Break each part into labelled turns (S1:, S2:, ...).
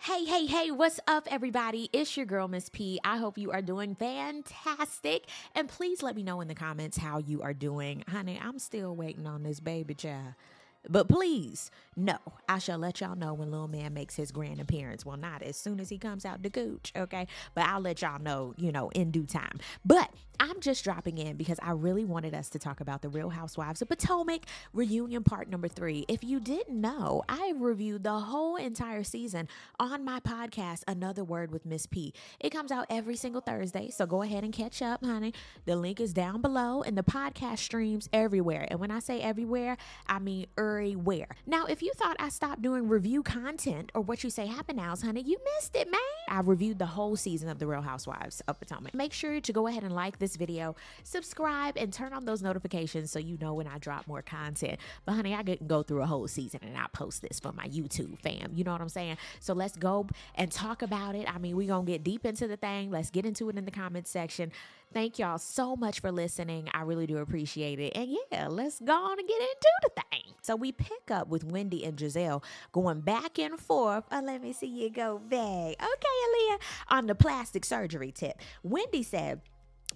S1: Hey, what's up, everybody? It's your girl, Miss P. I hope you are doing fantastic. And please let me know in the comments how you are doing. Honey, I'm still waiting on this baby child. But please, no, I shall let y'all know when little man makes his grand appearance. Well, not as soon as he comes out the gooch, okay? But I'll let y'all know, in due time. But I'm just dropping in because I really wanted us to talk about the Real Housewives of Potomac reunion part number 3. If you didn't know, I reviewed the whole entire season on my podcast, Another Word with Miss P. It comes out every single Thursday, so go ahead and catch up, honey. The link is down below, and the podcast streams everywhere. And when I say everywhere, I mean everywhere. Now, if you thought I stopped doing review content or what you say happen nows, honey, you missed it, man. I reviewed the whole season of The Real Housewives of Potomac. Make sure to go ahead and like this video, subscribe, and turn on those notifications so you know when I drop more content. But honey, I couldn't go through a whole season and not post this for my YouTube fam. You know what I'm saying? So let's go and talk about it. I mean, we're going to get deep into the thing. Let's get into it in the comments section. Thank y'all so much for listening. I really do appreciate it. And yeah, let's go on and get into the thing. So we pick up with Wendy and Gizelle going back and forth. Oh, let me see you go back. Okay, Aaliyah, on the plastic surgery tip. Wendy said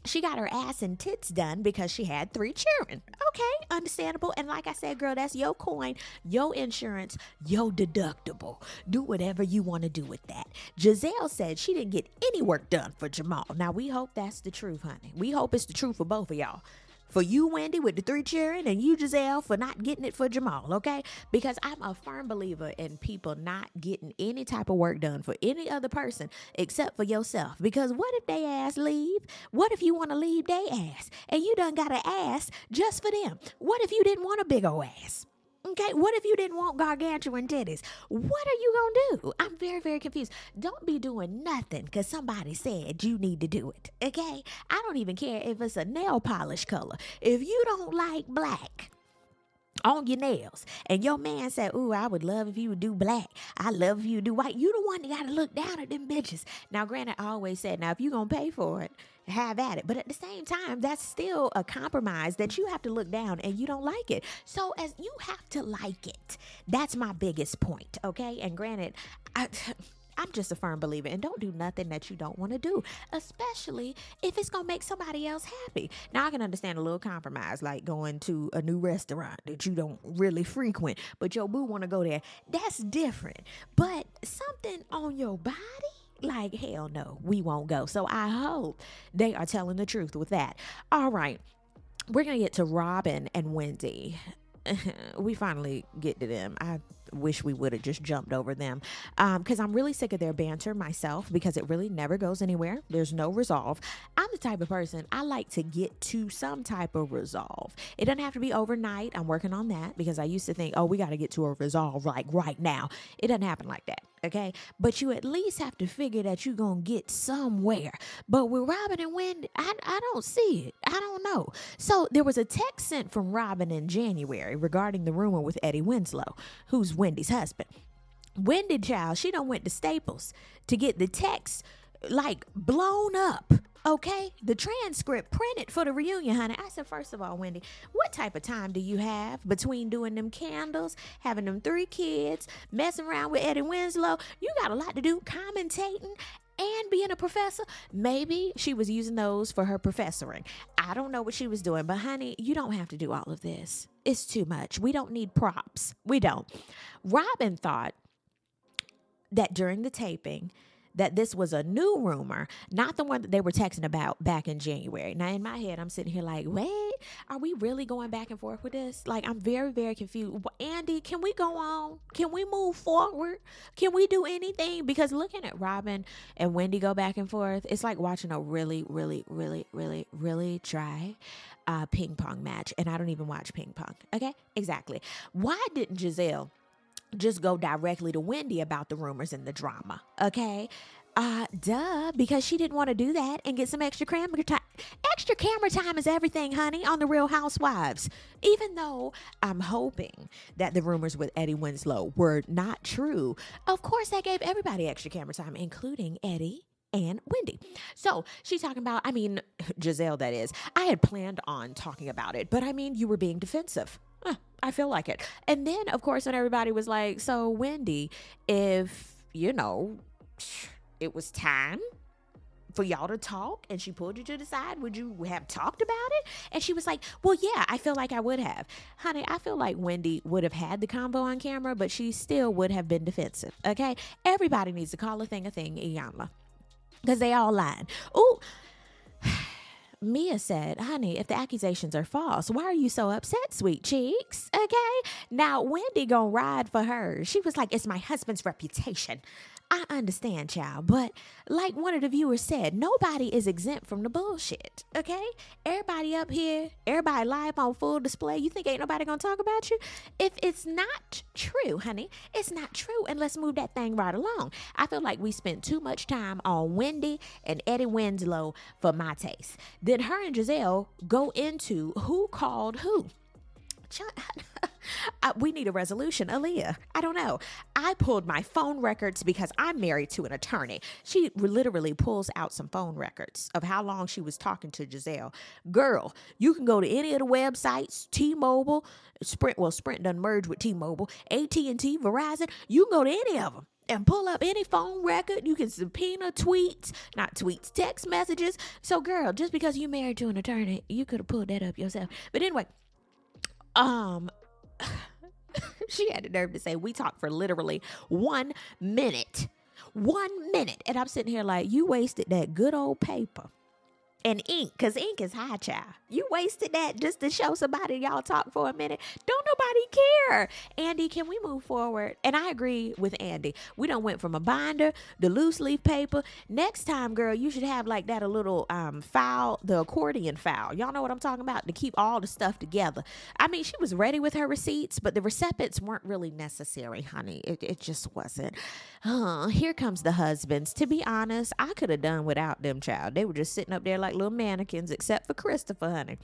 S1: she got her ass and tits done because she had 3 children. Okay, understandable. And like I said, girl, that's your coin, your insurance, your deductible. Do whatever you want to do with that. Gizelle said she didn't get any work done for Jamal. Now, we hope that's the truth, honey. We hope it's the truth for both of y'all. For you, Wendy, with the 3 children, and you, Gizelle, for not getting it for Jamal, okay? Because I'm a firm believer in people not getting any type of work done for any other person except for yourself. Because what if they ass leave? What if you want to leave they ass? And you done got an ass just for them? What if you didn't want a big old ass? Okay, what if you didn't want gargantuan titties? What are you gonna do? I'm very, very confused. Don't be doing nothing because somebody said you need to do it, okay? I don't even care if it's a nail polish color. If you don't like black on your nails and your man said, ooh, I would love if you would do black, I love if you would do white, you the one that gotta look down at them bitches. Now, granted, I always said, now if you gonna pay for it, have at it. But at the same time, that's still a compromise that you have to look down and you don't like it. So as you have to like it. That's my biggest point, okay? And granted, I'm just a firm believer, and don't do nothing that you don't want to do, especially if it's going to make somebody else happy. Now, I can understand a little compromise, like going to a new restaurant that you don't really frequent, but your boo want to go there. That's different. But something on your body? Like, hell no, we won't go. So I hope they are telling the truth with that. All right, we're going to get to Robin and Wendy. We finally get to them. I wish we would have just jumped over them because I'm really sick of their banter myself because it really never goes anywhere. There's no resolve. I'm the type of person, I like to get to some type of resolve. It doesn't have to be overnight. I'm working on that because I used to think, oh, we got to get to a resolve like right now. It doesn't happen like that. Okay, but you at least have to figure that you're gonna get somewhere. But with Robin and Wendy, I don't see it. I don't know. So there was a text sent from Robin in January regarding the rumor with Eddie Winslow, who's Wendy's husband. Wendy, child, she done went to Staples to get the text like blown up. Okay, the transcript printed for the reunion, honey. I said, first of all, Wendy, what type of time do you have between doing them candles, having them 3 kids, messing around with Eddie Winslow? You got a lot to do, commentating and being a professor. Maybe she was using those for her professoring. I don't know what she was doing, but honey, you don't have to do all of this. It's too much. We don't need props. We don't. Robin thought that during the taping, that this was a new rumor, not the one that they were texting about back in January. Now, in my head, I'm sitting here like, wait, are we really going back and forth with this? Like, I'm very, very confused. Andy, can we go on? Can we move forward? Can we do anything? Because looking at Robin and Wendy go back and forth, it's like watching a really, really, really, really, really dry ping pong match. And I don't even watch ping pong. Okay, exactly. Why didn't Gizelle just go directly to Wendy about the rumors and the drama? Okay, because she didn't want to do that and get some extra camera time. Extra camera time is everything, honey, on the Real Housewives. Even though I'm hoping that the rumors with Eddie Winslow were not true, of course that gave everybody extra camera time, including Eddie and Wendy. So she's talking about, Gizelle, that is. I had planned on talking about it, but you were being defensive. I feel like it. And then, of course, when everybody was like, so Wendy, if you know, it was time for y'all to talk and she pulled you to the side, would you have talked about it? And she was like, well, yeah, I feel like I would have. Honey, I feel like Wendy would have had the combo on camera, but she still would have been defensive, okay? Everybody needs to call a thing, Iyanla, because they all lying. Ooh, Mia said, honey, if the accusations are false, why are you so upset, sweet cheeks? Okay. Now, Wendy gonna ride for her. She was like, it's my husband's reputation. I understand, child, but like one of the viewers said, nobody is exempt from the bullshit, okay? Everybody up here, everybody live on full display. You think ain't nobody gonna talk about you? If it's not true, honey, it's not true, and let's move that thing right along. I feel like we spent too much time on Wendy and Eddie Winslow for my taste. Then her and Gizelle go into who called who. We need a resolution, Aaliyah. I don't know. I pulled my phone records because I'm married to an attorney. She literally pulls out some phone records of how long she was talking to Gizelle. Girl, you can go to any of the websites, T-Mobile, Sprint. Well, Sprint done merge with T-Mobile, AT&T, Verizon. You can go to any of them and pull up any phone record. You can subpoena text messages. So, girl, just because you married to an attorney, you could have pulled that up yourself. But anyway, she had the nerve to say we talked for literally 1 minute. 1 minute. And I'm sitting here like, you wasted that good old paper and ink, because ink is high, child. You wasted that just to show somebody y'all talk for a minute. Don't nobody care. Andy, can we move forward? And I agree with Andy. We done went from a binder, the loose leaf paper. Next time, girl, you should have like that a little file, the accordion file. Y'all know what I'm talking about? To keep all the stuff together. I mean, she was ready with her receipts, but the recipients weren't really necessary, honey. It just wasn't. Here comes the husbands. To be honest, I could have done without them, child. They were just sitting up there like little mannequins, except for Christopher, honey.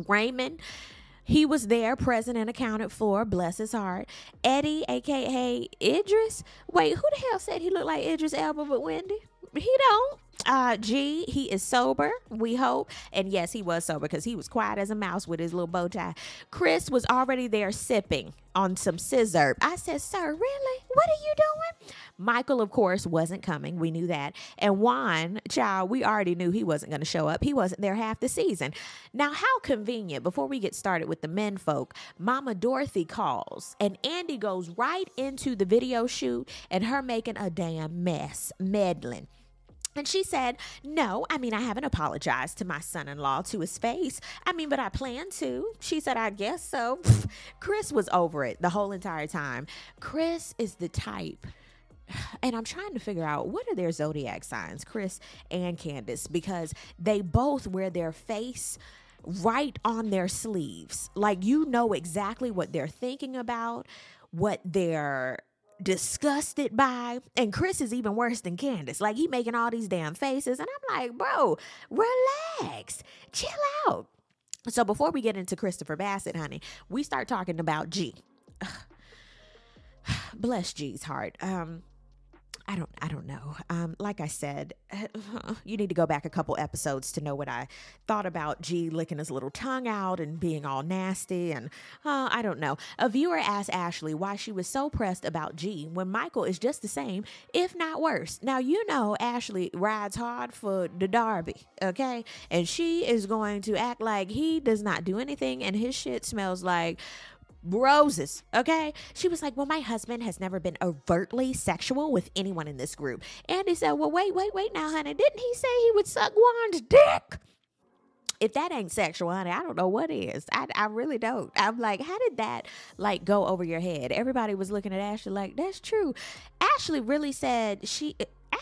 S1: Raymond, he was there, present and accounted for, bless his heart. Eddie, aka Idris. Wait, who the hell said he looked like Idris Elba but Wendy? He don't. G, he is sober, we hope. And yes, he was sober because he was quiet as a mouse with his little bow tie. Chris was already there sipping on some scissor. I said, sir, really? What are you doing? Michael, of course, wasn't coming. We knew that. And Juan, child, we already knew he wasn't going to show up. He wasn't there half the season. Now, how convenient. Before we get started with the men folk, Mama Dorothy calls and Andy goes right into the video shoot and her making a damn mess, meddling. And she said, no, I haven't apologized to my son-in-law to his face. But I plan to. She said, I guess so. Chris was over it the whole entire time. Chris is the type, and I'm trying to figure out what are their zodiac signs, Chris and Candace, because they both wear their face right on their sleeves. Like, you know exactly what they're thinking about, what they're disgusted by. And Chris is even worse than Candace. Like, he making all these damn faces, and I'm like, bro, relax, chill out. So before we get into Christopher Bassett, honey, we start talking about G. Bless G's heart. I don't know. Like I said, you need to go back a couple episodes to know what I thought about G licking his little tongue out and being all nasty. And I don't know. A viewer asked Ashley why she was so pressed about G when Michael is just the same, if not worse. Now, you know, Ashley rides hard for the Derby, okay? And she is going to act like he does not do anything and his shit smells like roses, okay? She was like, well, my husband has never been overtly sexual with anyone in this group. Andy said, well, wait now, honey. Didn't he say he would suck Juan's dick? If that ain't sexual, honey, I don't know what is. I really don't. I'm like, how did that like go over your head? Everybody was looking at Ashley like, that's true. Ashley really said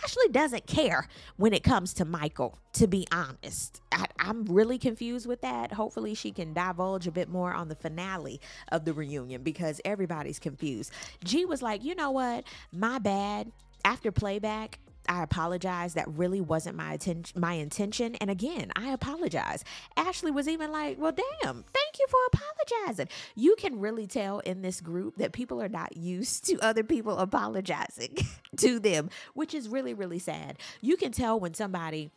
S1: Ashley doesn't care when it comes to Michael, to be honest. I'm really confused with that. Hopefully she can divulge a bit more on the finale of the reunion because everybody's confused. G was like, you know what? My bad. After playback, I apologize. That really wasn't my intention. And again, I apologize. Ashley was even like, well, damn, thank you for apologizing. You can really tell in this group that people are not used to other people apologizing to them, which is really, really sad. You can tell when somebody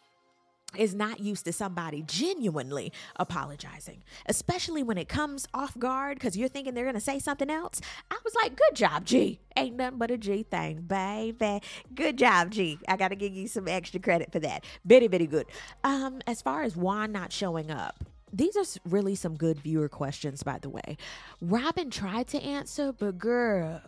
S1: is not used to somebody genuinely apologizing, especially when it comes off guard because you're thinking they're going to say something else. I was like, good job, G. Ain't nothing but a G thing, baby. Good job, G. I got to give you some extra credit for that. Very, very good. As far as Juan not showing up, these are really some good viewer questions, by the way. Robin tried to answer, but girl,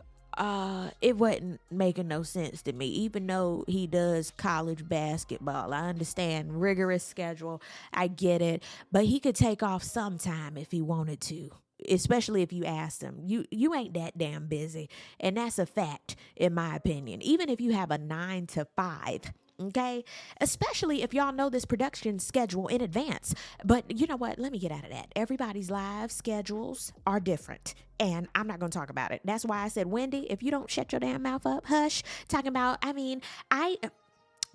S1: it wasn't making no sense to me. Even though he does college basketball, I understand rigorous schedule. I get it, but he could take off sometime if he wanted to. Especially if you asked him, you ain't that damn busy, and that's a fact in my opinion. Even if you have a 9 to 5. Okay, especially if y'all know this production schedule in advance. But you know what? Let me get out of that. Everybody's live schedules are different, and I'm not going to talk about it. That's why I said, Wendy, if you don't shut your damn mouth up, hush. Talking about,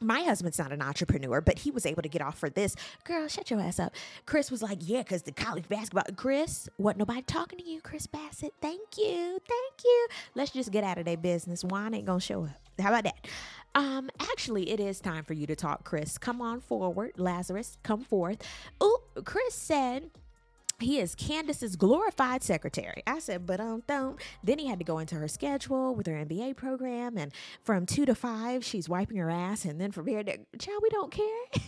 S1: my husband's not an entrepreneur, but he was able to get off for this. Girl, shut your ass up. Chris was like, yeah, because the college basketball. Chris, wasn't nobody talking to you, Chris Bassett. Thank you. Let's just get out of their business. Juan ain't going to show up. How about that? Actually, it is time for you to talk, Chris. Come on forward. Lazarus, come forth. Oh, Chris said he is Candace's glorified secretary. I said, but don't. Then he had to go into her schedule with her MBA program, and from 2 to 5, she's wiping her ass, and then from here to, child, we don't care.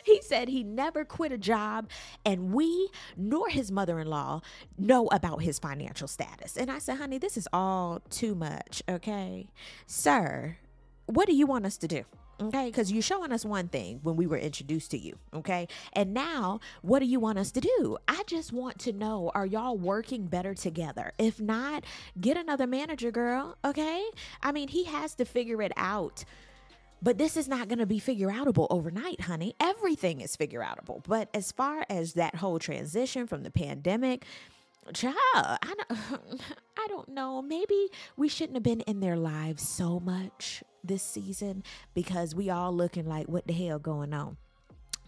S1: He said he never quit a job, and we nor his mother-in-law know about his financial status. And I said, honey, this is all too much, okay? Sir, what do you want us to do? Okay, because you're showing us one thing when we were introduced to you, okay? And now, what do you want us to do? I just want to know, are y'all working better together? If not, get another manager, girl, okay? I mean, he has to figure it out. But this is not going to be figure-outable overnight, honey. Everything is figure-outable. But as far as that whole transition from the pandemic, child, I don't know. Maybe we shouldn't have been in their lives so much this season because we all looking like, what the hell going on?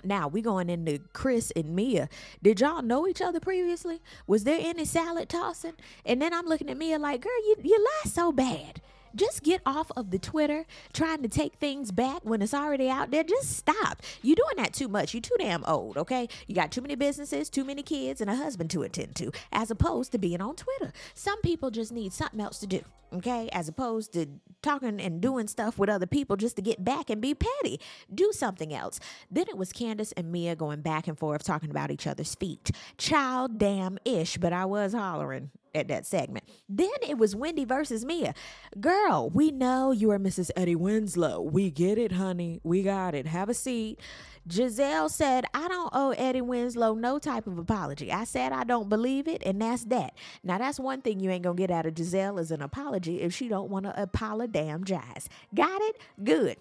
S1: Now, we going into Chris and Mia. Did y'all know each other previously? Was there any salad tossing? And then I'm looking at Mia like, girl, you lie so bad. Just get off of the Twitter trying to take things back when it's already out there. Just stop. You're doing that too much. You're too damn old, okay? You got too many businesses, too many kids, and a husband to attend to, as opposed to being on Twitter. Some people just need something else to do, okay? As opposed to talking and doing stuff with other people just to get back and be petty. Do something else. Then it was Candace and Mia going back and forth talking about each other's feet. Child damn-ish, but I was hollering at that segment. Then it was Wendy versus Mia. Girl, we know you are Mrs. Eddie Winslow. We get it, honey. We got it. Have a seat. Gizelle said, I don't owe Eddie Winslow no type of apology. I said I don't believe it, and that's that. Now, that's one thing you ain't gonna get out of Gizelle is an apology if she don't want to apologize. Got it? Good.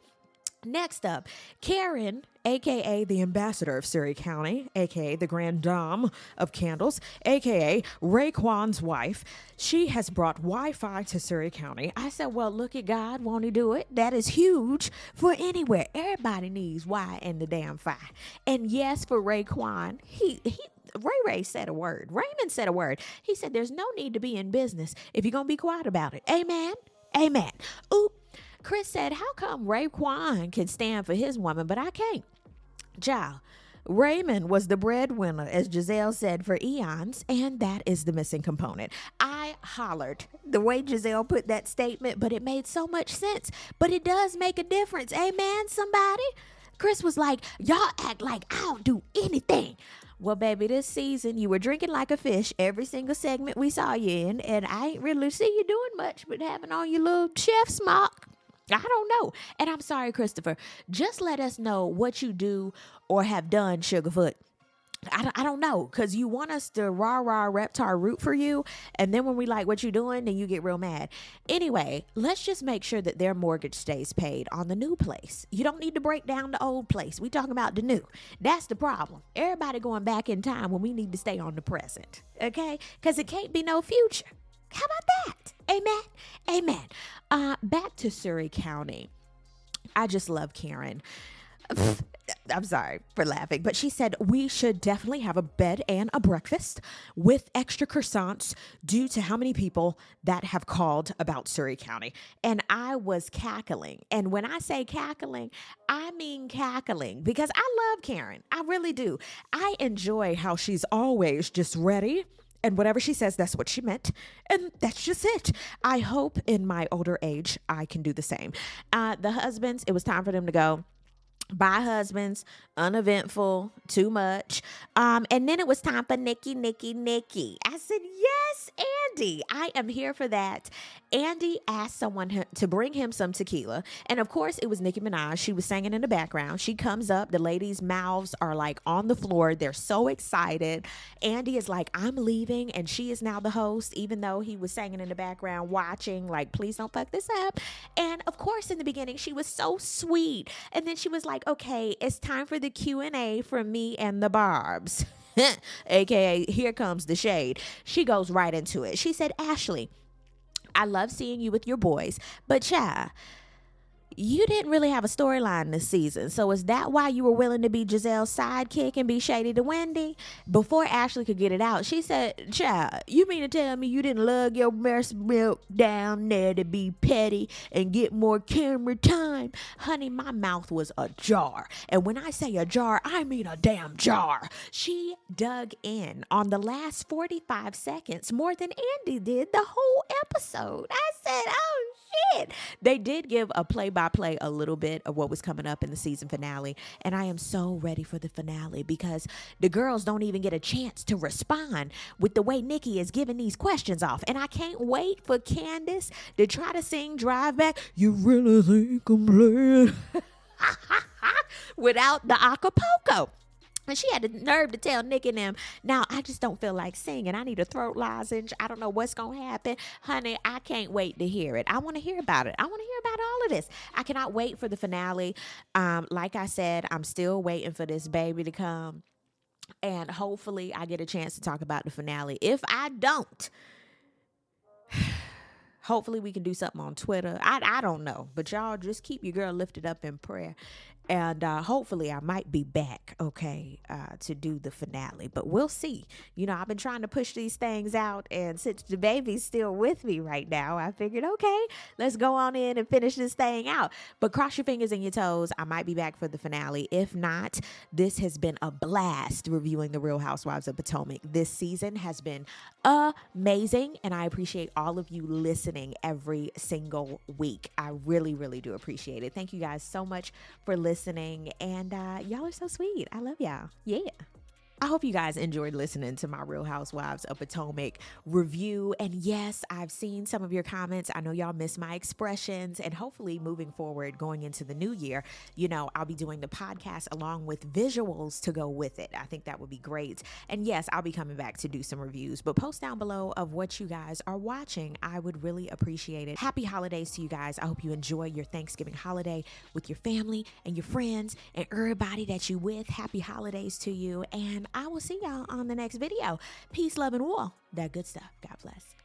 S1: Next up, Karen, a.k.a. the ambassador of Surrey County, a.k.a. the grand dame of candles, a.k.a. Raekwon's wife. She has brought Wi-Fi to Surrey County. I said, well, look at God. Won't he do it? That is huge for anywhere. Everybody needs Wi and the damn fi. And yes, for Raekwon, Ray said a word. Raymond said a word. He said, there's no need to be in business if you're going to be quiet about it. Amen. Amen. Oop. Chris said, how come Raekwon can stand for his woman, but I can't? Child, Raymond was the breadwinner, as Gizelle said, for eons, and that is the missing component. I hollered the way Gizelle put that statement, but it made so much sense. But it does make a difference. Amen, somebody? Chris was like, y'all act like I don't do anything. Well, baby, this season you were drinking like a fish every single segment we saw you in, and I ain't really see you doing much but having on your little chef smock. I don't know. And I'm sorry, Christopher. Just let us know what you do or have done, Sugarfoot. I don't know, because you want us to rah-rah reptar root for you, and then when we like what you're doing, then you get real mad. Anyway, let's just make sure that their mortgage stays paid on the new place. You don't need to break down the old place. We talking about the new. That's the problem. Everybody going back in time when we need to stay on the present, okay? Because it can't be no future. How about that? Amen. Back to Surrey County. I just love Karen. I'm sorry for laughing, but she said we should definitely have a bed and a breakfast with extra croissants due to how many people that have called about Surrey County. And I was cackling. And when I say cackling, I mean cackling because I love Karen. I really do. I enjoy how she's always just ready. And whatever she says, that's what she meant. And that's just it. I hope in my older age, I can do the same. The husbands, it was time for them to go. Bye, husbands, uneventful, too much. And then it was time for Nicki. I said, yes, Andy, I am here for that. Andy asked someone to bring him some tequila. And of course, it was Nicki Minaj. She was singing in the background. She comes up. The ladies' mouths are like on the floor. They're so excited. Andy is like, I'm leaving. And she is now the host, even though he was singing in the background, watching, like, please don't fuck this up. And of course, in the beginning, she was so sweet. And then she was like, okay, it's time for the Q&A from me and the Barbs. AKA, here comes the shade. She goes right into it. She said, Ashley, I love seeing you with your boys, but child, you didn't really have a storyline this season. So is that why you were willing to be Giselle's sidekick and be shady to Wendy? Before Ashley could get it out, she said, child, you mean to tell me you didn't lug your breast milk down there to be petty and get more camera time? Honey, my mouth was ajar. And when I say ajar, I mean a damn jar. She dug in on the last 45 seconds more than Andy did the whole episode. I said, oh, shit. They did give a play-by-play a little bit of what was coming up in the season finale, and I am so ready for the finale because the girls don't even get a chance to respond with the way Nicki is giving these questions off, and I can't wait for Candace to try to sing Drive Back, You Really Think I'm Playing without the Acapulco. And she had the nerve to tell Nick and them, now I just don't feel like singing. I need a throat lozenge. I don't know what's going to happen. Honey, I can't wait to hear it. I want to hear about it. I want to hear about all of this. I cannot wait for the finale. Like I said, I'm still waiting for this baby to come. And hopefully I get a chance to talk about the finale. If I don't, hopefully we can do something on Twitter. I don't know. But y'all just keep your girl lifted up in prayer. And hopefully I might be back, okay, to do the finale. But we'll see. You know, I've been trying to push these things out. And since the baby's still with me right now, I figured, okay, let's go on in and finish this thing out. But cross your fingers and your toes. I might be back for the finale. If not, this has been a blast reviewing The Real Housewives of Potomac. This season has been amazing. And I appreciate all of you listening every single week. I really, really do appreciate it. Thank you guys so much for listening. And y'all are so sweet. I love y'all. Yeah. I hope you guys enjoyed listening to my Real Housewives of Potomac review. And yes, I've seen some of your comments. I know y'all miss my expressions. And hopefully moving forward, going into the new year, you know, I'll be doing the podcast along with visuals to go with it. I think that would be great. And yes, I'll be coming back to do some reviews. But post down below of what you guys are watching. I would really appreciate it. Happy holidays to you guys. I hope you enjoy your Thanksgiving holiday with your family and your friends and everybody that you with. Happy holidays to you. And I will see y'all on the next video. Peace, love, and war. That good stuff. God bless.